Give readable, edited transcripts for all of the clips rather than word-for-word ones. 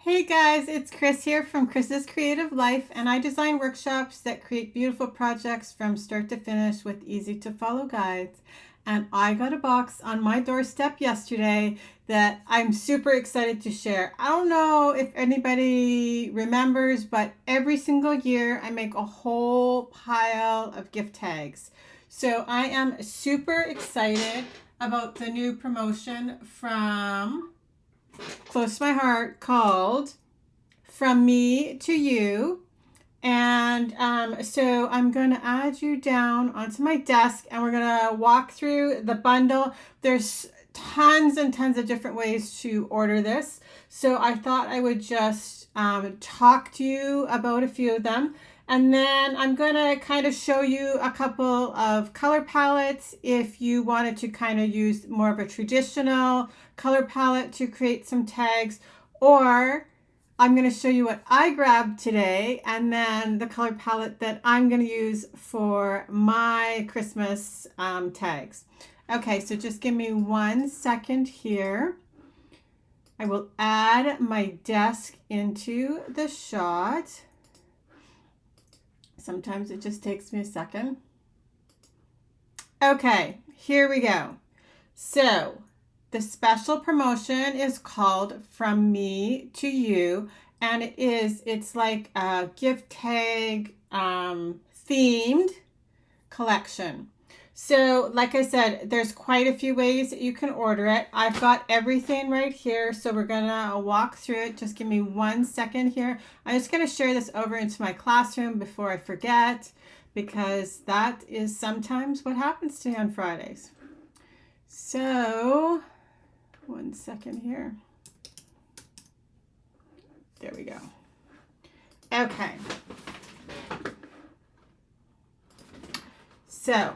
Hey guys, it's Chris here from Chris's Creative Life, and I design workshops that create beautiful projects from start to finish with easy to follow guides. And I got a box on my doorstep yesterday that I'm super excited to share. I don't know if anybody remembers, but every single year I make a whole pile of gift tags. So I am super excited about the new promotion from close to my heart called From Me to You. And so I'm going to add you down onto my desk and we're going to walk through the bundle. There's tons and tons of different ways to order this. So I thought I would just talk to you about a few of them. And then I'm going to kind of show you a couple of color palettes if you wanted to kind of use more of a traditional color palette to create some tags, or I'm going to show you what I grabbed today and then the color palette that I'm going to use for my Christmas tags. Okay, so just give me 1 second here. I will add my desk into the shot. Sometimes it just takes me a second. Okay, here we go. So the special promotion is called From Me to You, and it's like a gift tag themed collection. So like I said, there's quite a few ways that you can order it. I've got everything right here, so we're gonna walk through it. Just give me 1 second here. I'm just gonna share this over into my classroom before I forget, because that is sometimes what happens to me on Fridays. So 1 second here. There we go. Okay. So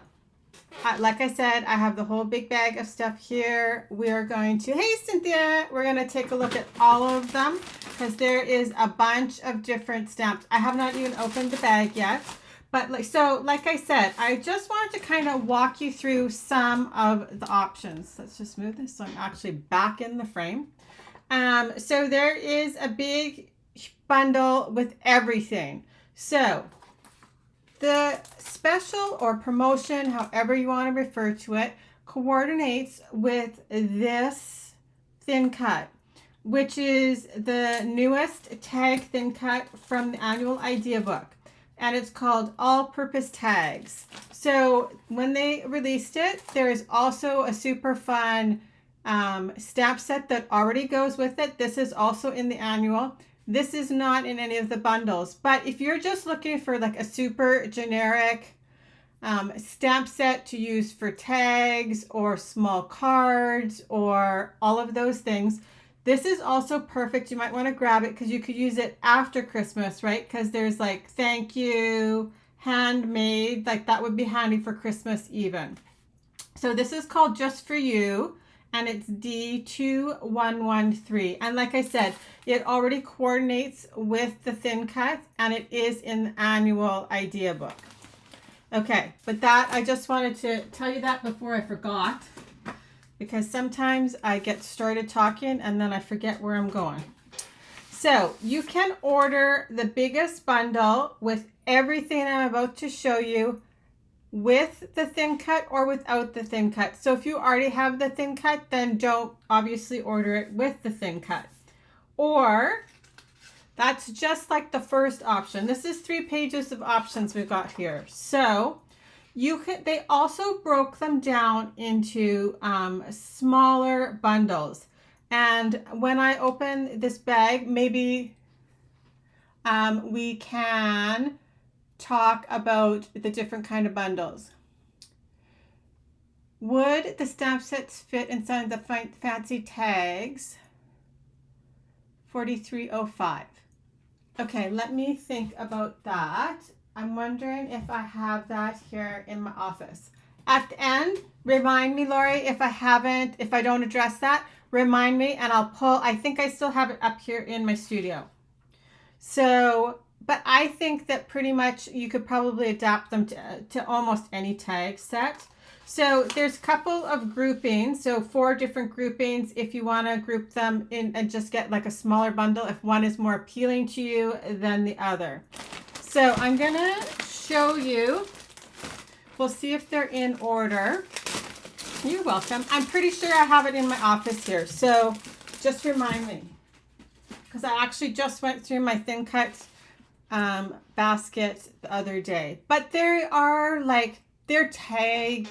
like I said, I have the whole big bag of stuff here. We are going to, hey Cynthia, we're going to take a look at all of them because there is a bunch of different stamps. I have not even opened the bag yet, but like I said, I just wanted to kind of walk you through some of the options. Let's just move this so I'm actually back in the frame. So there is a big bundle with everything. So the special or promotion, however you want to refer to it, coordinates with this thin cut, which is the newest tag thin cut from the annual idea book. And it's called All-Purpose Tags. So when they released it, there is also a super fun stamp set that already goes with it. This is also in the annual. This is not in any of the bundles, but if you're just looking for like a super generic stamp set to use for tags or small cards or all of those things, this is also perfect. You might want to grab it because you could use it after Christmas, right? Because there's like thank you, handmade, like that would be handy for Christmas even. So this is called Just For You, and it's D2113. And like I said, it already coordinates with the thin cut, and it is in the annual idea book. Okay, but that, I just wanted to tell you that before I forgot, because sometimes I get started talking and then I forget where I'm going. So you can order the biggest bundle with everything I'm about to show you with the thin cut or without the thin cut. So if you already have the thin cut, then don't obviously order it with the thin cut. Or that's just like the first option. This is 3 pages of options we've got here. So they also broke them down into smaller bundles. And when I open this bag, maybe we can talk about the different kind of bundles. Would the stamp sets fit inside the fancy tags? 4305. Okay, let me think about that. I'm wondering if I have that here in my office. At the end, remind me, Lori, if I don't address that, remind me and I'll pull. I think I still have it up here in my studio. So, but I think that pretty much you could probably adapt them to almost any tag set. So there's a couple of groupings. So 4 different groupings if you want to group them in and just get like a smaller bundle if one is more appealing to you than the other. So I'm going to show you. We'll see if they're in order. You're welcome. I'm pretty sure I have it in my office here. So just remind me. Because I actually just went through my thin cut basket the other day. But they are like, they're tag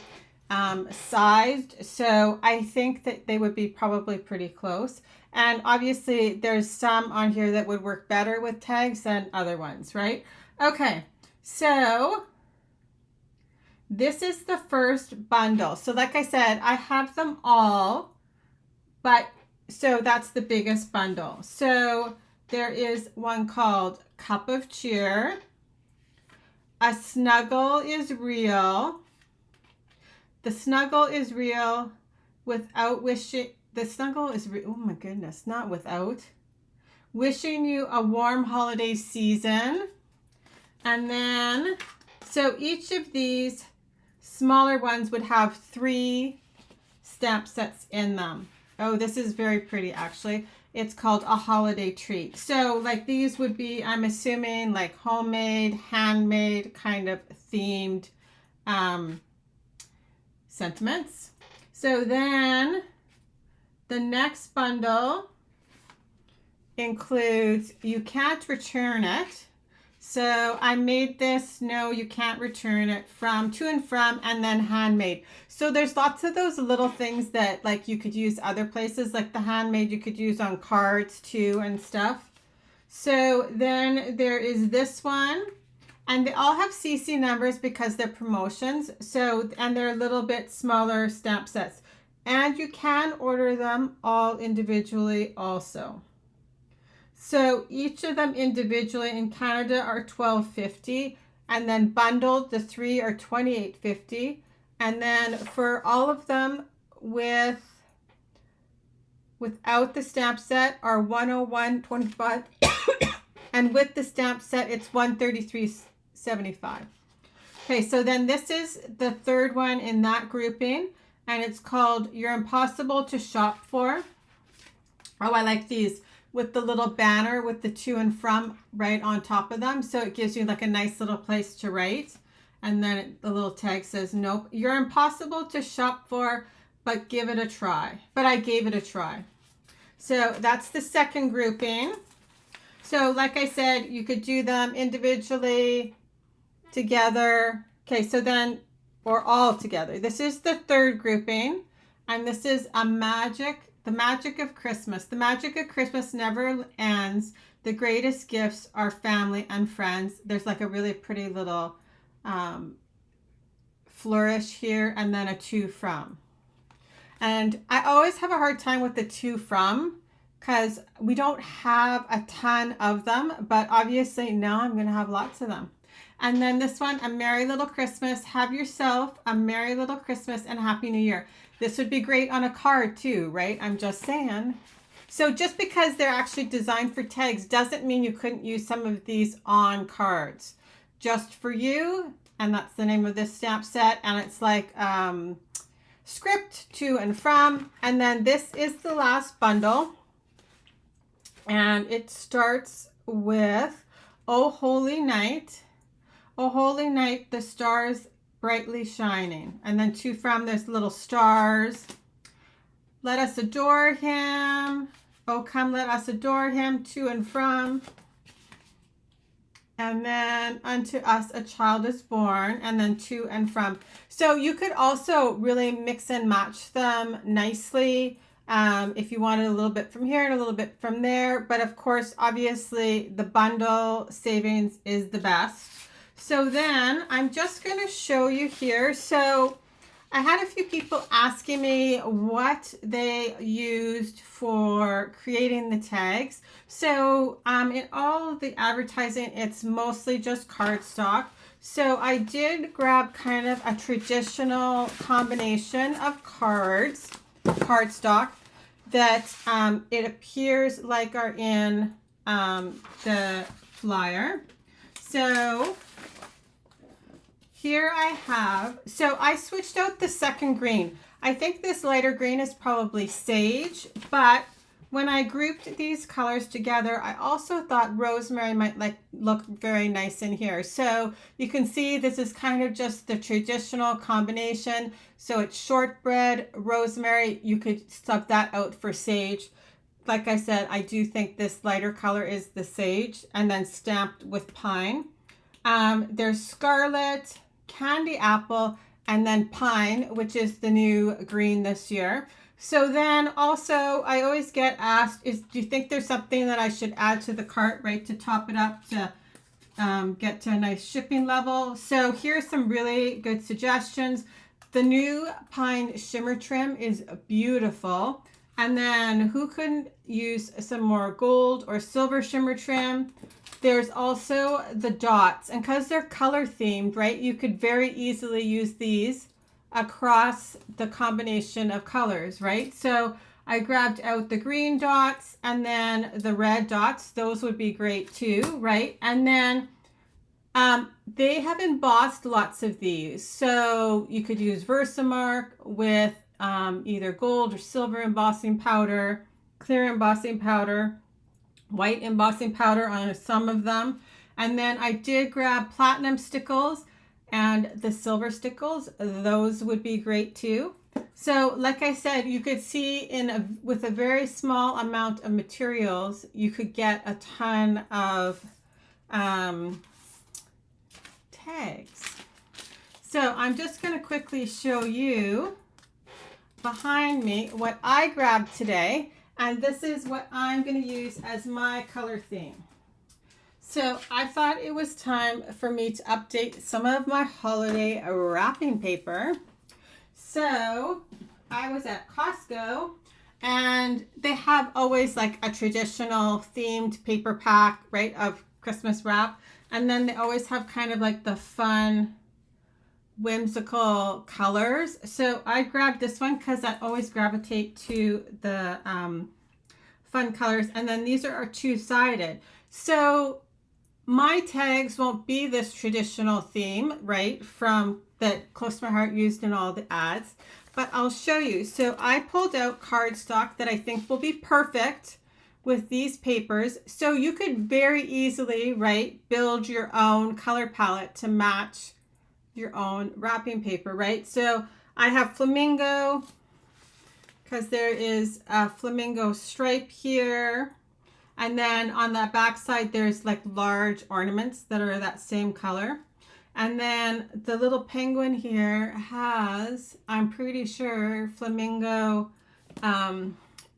sized. So I think that they would be probably pretty close. And obviously there's some on here that would work better with tags than other ones, right? Okay, so this is the first bundle. So like I said, I have them all, but so that's the biggest bundle. So there is one called Cup of Cheer. A Snuggle is Real. The Snuggle is real without wishing. The Snuggle is real. Oh my goodness, not without. Wishing you a warm holiday season. And then, so each of these smaller ones would have 3 stamp sets in them. Oh, this is very pretty actually. It's called A Holiday Treat. So like these would be, I'm assuming like homemade, handmade, kind of themed sentiments. So then the next bundle includes You Can't Return It. So I made this No You Can't Return It from To and From and then handmade. So there's lots of those little things that like you could use other places, like the handmade you could use on cards too and stuff. So then there is this one, and they all have CC numbers because they're promotions. So, and they're a little bit smaller stamp sets, and you can order them all individually also. So each of them individually in Canada are $12.50, and then bundled the 3 are $28.50, and then for all of them without the stamp set are $101.25, and with the stamp set it's $133.75. Okay, so then this is the third one in that grouping, and it's called You're Impossible to Shop For. Oh, I like these with the little banner with the To and From right on top of them. So it gives you like a nice little place to write. And then the little tag says, nope, you're impossible to shop for, but give it a try. But I gave it a try. So that's the second grouping. So like I said, you could do them individually, together. Okay, so then, or all together. This is the third grouping. And this is The Magic of Christmas. The magic of Christmas never ends. The greatest gifts are family and friends. There's like a really pretty little flourish here, and then a To From. And I always have a hard time with the To From because we don't have a ton of them, but obviously now I'm going to have lots of them. And then this one, A Merry Little Christmas. Have yourself a Merry Little Christmas and Happy New Year. This would be great on a card too, right? I'm just saying. So just because they're actually designed for tags doesn't mean you couldn't use some of these on cards. Just for you, and that's the name of this stamp set, and it's like script To and From. And then this is the last bundle, and it starts with Oh Holy Night. Oh Holy Night, the stars brightly shining. And then To From, there's little stars. Let us adore him. Oh, come, let us adore him. To and From. And then unto us a child is born. And then To and From. So you could also really mix and match them nicely if you wanted a little bit from here and a little bit from there. But of course, obviously, the bundle savings is the best. So then I'm just going to show you here. So I had a few people asking me what they used for creating the tags. So in all of the advertising, it's mostly just cardstock. So I did grab kind of a traditional combination of cardstock that it appears like are in the flyer. So here I have, so I switched out the second green. I think this lighter green is probably sage, but when I grouped these colors together, I also thought rosemary might look very nice in here. So you can see this is kind of just the traditional combination. So it's shortbread, rosemary. You could sub that out for sage. Like I said, I do think this lighter color is the sage, and then stamped with pine. There's scarlet, candy apple, and then pine, which is the new green this year. So then also, I always get asked, do you think there's something that I should add to the cart, right, to top it up to get to a nice shipping level? So here's some really good suggestions. The new pine shimmer trim is beautiful. And then who couldn't use some more gold or silver shimmer trim? There's also the dots, and because they're color themed, right, you could very easily use these across the combination of colors, right? So I grabbed out the green dots and then the red dots. Those would be great too, right? And then they have embossed lots of these. So you could use Versamark with either gold or silver embossing powder, clear embossing powder, white embossing powder on some of them. And then I did grab platinum stickles and the silver stickles. Those would be great too. So like I said, you could see with a very small amount of materials, you could get a ton of tags. So I'm just going to quickly show you behind me what I grabbed today. And this is what I'm going to use as my color theme. So I thought it was time for me to update some of my holiday wrapping paper. So I was at Costco, and they have always like a traditional themed paper pack, right, of Christmas wrap. And then they always have kind of like the fun, whimsical colors. So I grabbed this one because I always gravitate to the fun colors. And then these are two-sided. So my tags won't be this traditional theme, right, from that Close to My Heart used in all the ads, but I'll show you. So I pulled out cardstock that I think will be perfect with these papers. So you could very easily, right, build your own color palette to match your own wrapping paper, right? So I have flamingo, because there is a flamingo stripe here. And then on the back side, there's like large ornaments that are that same color. And then the little penguin here has, I'm pretty sure, flamingo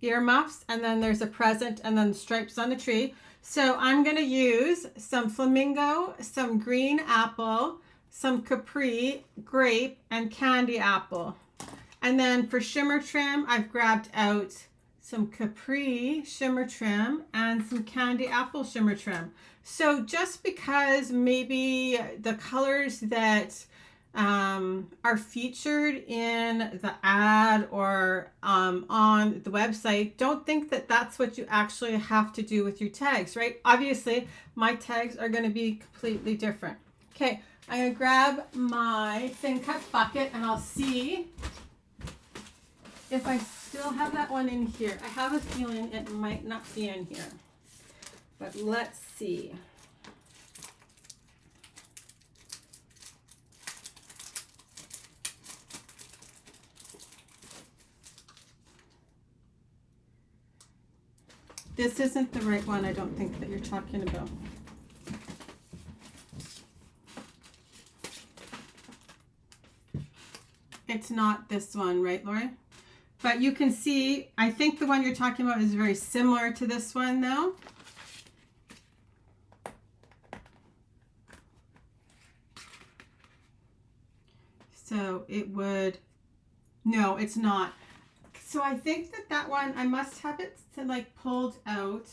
earmuffs. And then there's a present and then stripes on the tree. So I'm going to use some flamingo, some green apple, some capri, grape, and candy apple. And then for shimmer trim, I've grabbed out some capri shimmer trim and some candy apple shimmer trim. So just because maybe the colors that are featured in the ad or on the website, don't think that that's what you actually have to do with your tags, right? Obviously, my tags are going to be completely different. Okay, I'm going to grab my thin cut bucket and I'll see if I still have that one in here. I have a feeling it might not be in here, but let's see. This isn't the right one, I don't think, that you're talking about. It's not this one, right, Lori? But you can see, I think the one you're talking about is very similar to this one, though. So it would, no, it's not. So I think that that one, I must have it to like pulled out.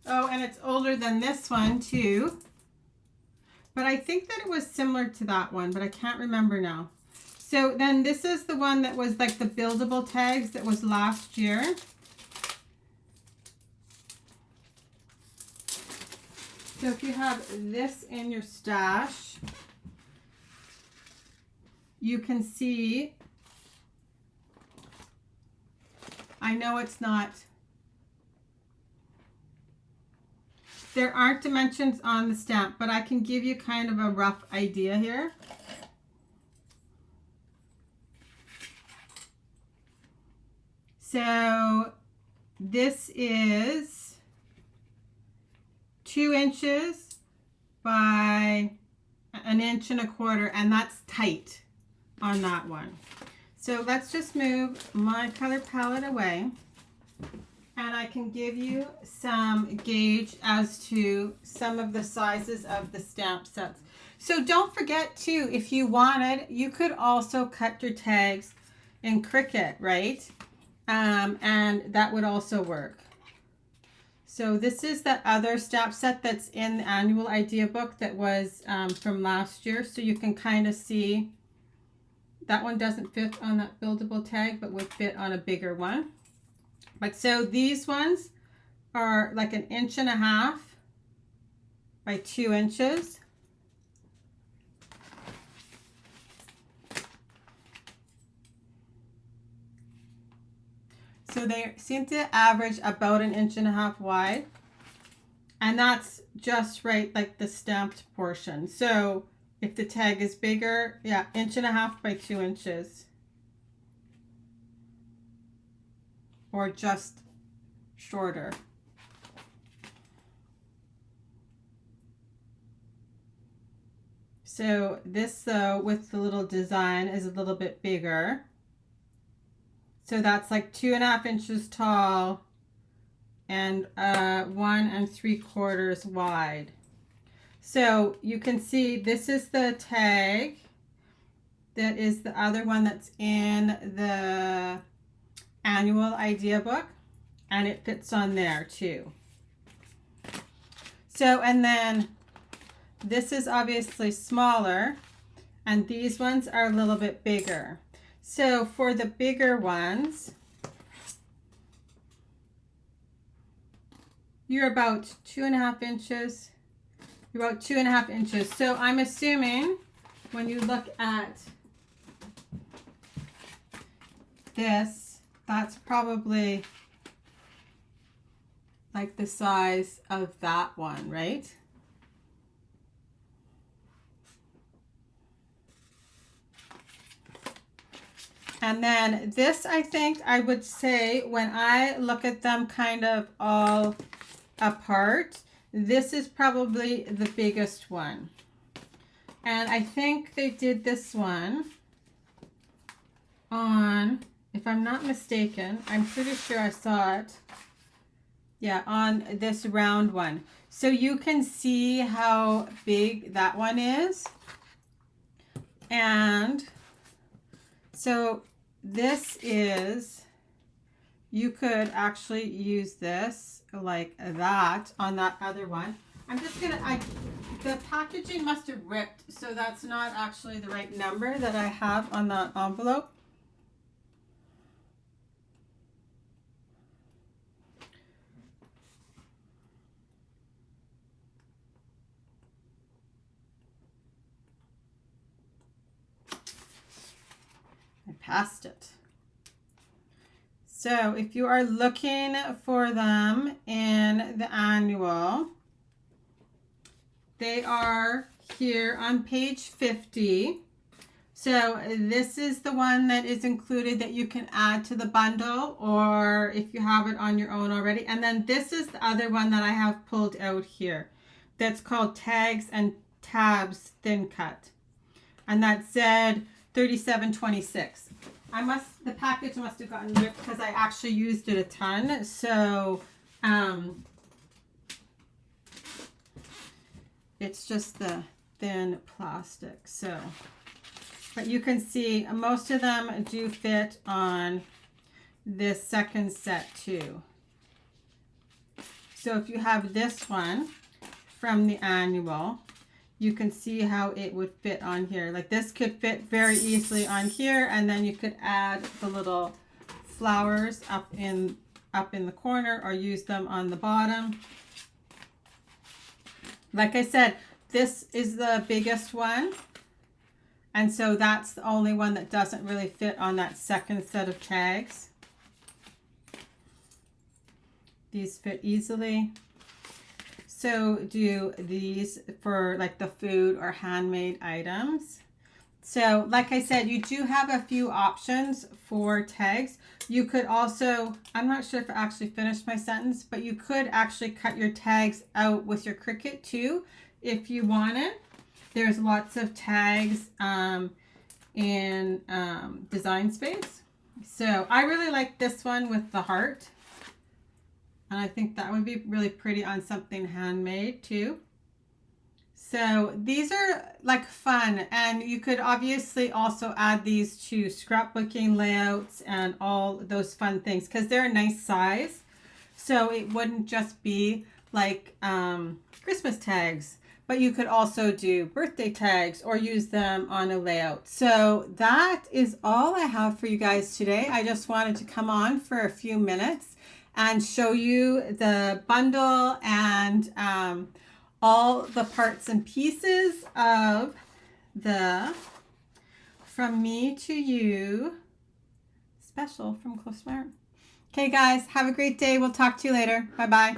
Oh, and it's older than this one too. but I think that it was similar to that one, but I can't remember now. So then this is the one that was like the buildable tags that was last year. So if you have this in your stash, you can see, I know it's not, there aren't dimensions on the stamp, but I can give you kind of a rough idea here. So this is 2 inches by 1.25 inches, and that's tight on that one. So let's just move my color palette away, and I can give you some gauge as to some of the sizes of the stamp sets. So don't forget too, if you wanted, you could also cut your tags in Cricut, right? And that would also work. So this is the other stamp set that's in the annual idea book that was from last year. So you can kind of see that one doesn't fit on that buildable tag, but would fit on a bigger one. But so these ones are like 1.5 inches by 2 inches. So they seem to average about 1.5 inches wide. And that's just right, like the stamped portion. So if the tag is bigger, yeah, 1.5 inches by 2 inches. Or just shorter. So this though, with the little design, is a little bit bigger. So that's like 2.5 inches tall and 1 3/4 wide. So you can see this is the tag. That is the other one that's in the annual idea book, and it fits on there too. So, and then this is obviously smaller, and these ones are a little bit bigger. So for the bigger ones, you're about 2.5 inches. You're about 2.5 inches. So I'm assuming when you look at this, that's probably like the size of that one, right? And then this, I think I would say, when I look at them kind of all apart, this is probably the biggest one. And I think they did this one on, if I'm not mistaken, I'm pretty sure I saw it. Yeah, on this round one. So you can see how big that one is. And so this is, you could actually use this like that on that other one. I'm just gonna, the packaging must have ripped, so that's not actually the right number that I have on that envelope. I passed it. So if you are looking for them in the annual, they are here on page 50. So this is the one that is included that you can add to the bundle, or if you have it on your own already. And then this is the other one that I have pulled out here. That's called Tags and Tabs Thin Cut. And that said $37.26. The package must have gotten ripped because I actually used it a ton. So it's just the thin plastic. So, but you can see most of them do fit on this second set too. So if you have this one from the annual, you can see how it would fit on here. Like this could fit very easily on here, and then you could add the little flowers up in the corner or use them on the bottom. Like I said, this is the biggest one. And so that's the only one that doesn't really fit on that second set of tags. These fit easily. So do these for like the food or handmade items. So like I said, you do have a few options for tags. You could also, I'm not sure if I actually finished my sentence, but you could actually cut your tags out with your Cricut too if you wanted. There's lots of tags in Design Space. So I really like this one with the heart. And I think that would be really pretty on something handmade too. So these are like fun, and you could obviously also add these to scrapbooking layouts and all those fun things because they're a nice size. So it wouldn't just be like Christmas tags, but you could also do birthday tags or use them on a layout. So that is all I have for you guys today. I just wanted to come on for a few minutes and show you the bundle and all the parts and pieces of the From Me to You special from Close to My Heart. Okay guys, have a great day. We'll talk to you later. Bye-bye.